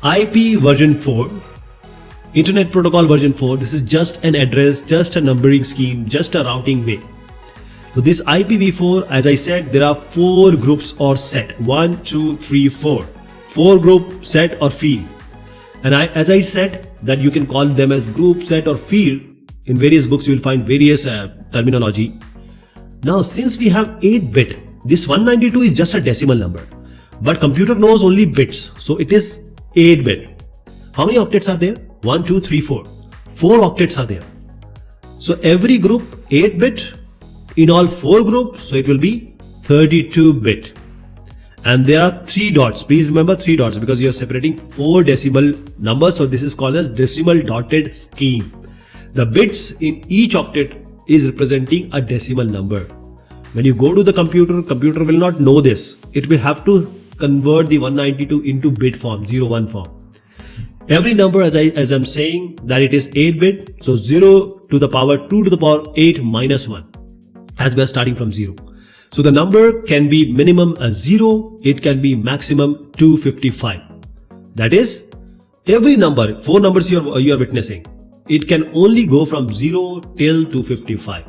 IP version 4, Internet Protocol version 4, this is just an address, just a numbering scheme, just a routing way. So this IPv4, as I said, there are 4 groups or set. 1, 2, 3, 4. 4 group, set or field. And as I said that you can call them as group, set or field. In various books you will find various terminology. Now since we have 8-bit, this 192 is just a decimal number. But computer knows only bits. So it is 8-bit. How many octets are there? 1, 2, 3, 4. 4 octets are there. So every group 8-bit. In all 4 groups, so it will be 32-bit. And there are 3 dots. Please remember 3 dots because you are separating 4 decimal numbers. So this is called as decimal dotted scheme. The bits in each octet is representing a decimal number. When you go to the computer will not know this. It will have to convert the 192 into bit form, 01 form. Every number, as I'm saying, that it is 8-bit. So 0 to the power 2 to the power 8 minus 1. As we are starting from 0. So the number can be minimum as 0, it can be maximum 255. That is, every number, 4 numbers you are witnessing, it can only go from 0 till 255.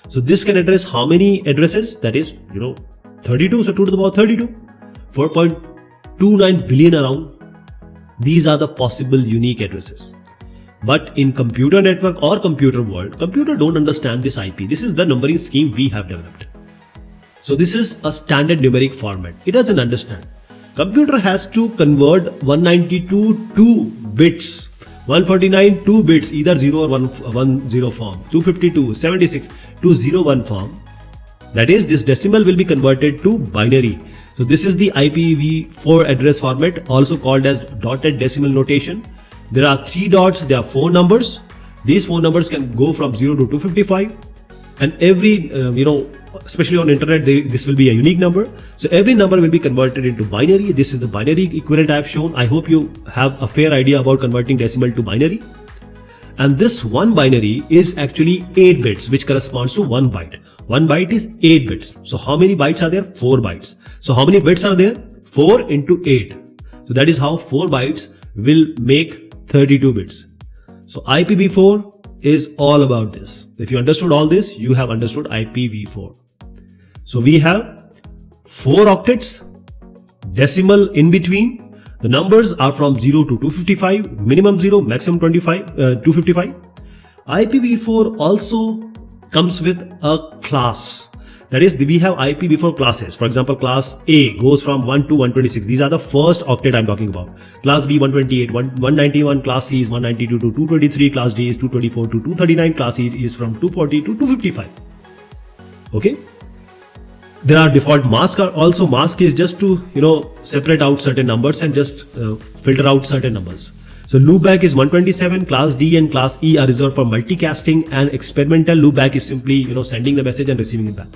So this can address how many addresses? That is, 32, so 2 to the power 32, 4.29 billion around. These are the possible unique addresses. But in computer network or computer world, computer don't understand this IP. This is the numbering scheme we have developed. So this is a standard numeric format. It doesn't understand. Computer has to convert 192 to bits, 149 2 bits, either 0 or 10 form, 252, 76 to 01 form. That is, this decimal will be converted to binary. So this is the IPv4 address format, also called as dotted decimal notation. There are 3 dots, there are 4 numbers. These 4 numbers can go from 0 to 255. And every, especially on internet, this will be a unique number. So every number will be converted into binary. This is the binary equivalent I have shown. I hope you have a fair idea about converting decimal to binary. And this one binary is actually 8 bits, which corresponds to 1 byte. 1 byte is 8 bits. So how many bytes are there? 4 bytes. So how many bits are there? 4 into 8. So that is how 4 bytes will make 32 bits. So IPv4 is all about this. If you understood all this, you have understood IPv4. So we have 4 octets, decimal in between. The numbers are from 0 to 255, minimum 0, maximum 255. IPv4 also comes with a class. That is, we have IPv4 classes. For example, class A goes from 1 to 126. These are the first octet I'm talking about. Class B 128, 191, class C is 192 to 223, class D is 224 to 239, class E is from 240 to 255. Okay. There are default masks also. Mask is just to, separate out certain numbers and just filter out certain numbers. So loopback is 127, class D and class E are reserved for multicasting, and experimental loopback is simply, sending the message and receiving it back.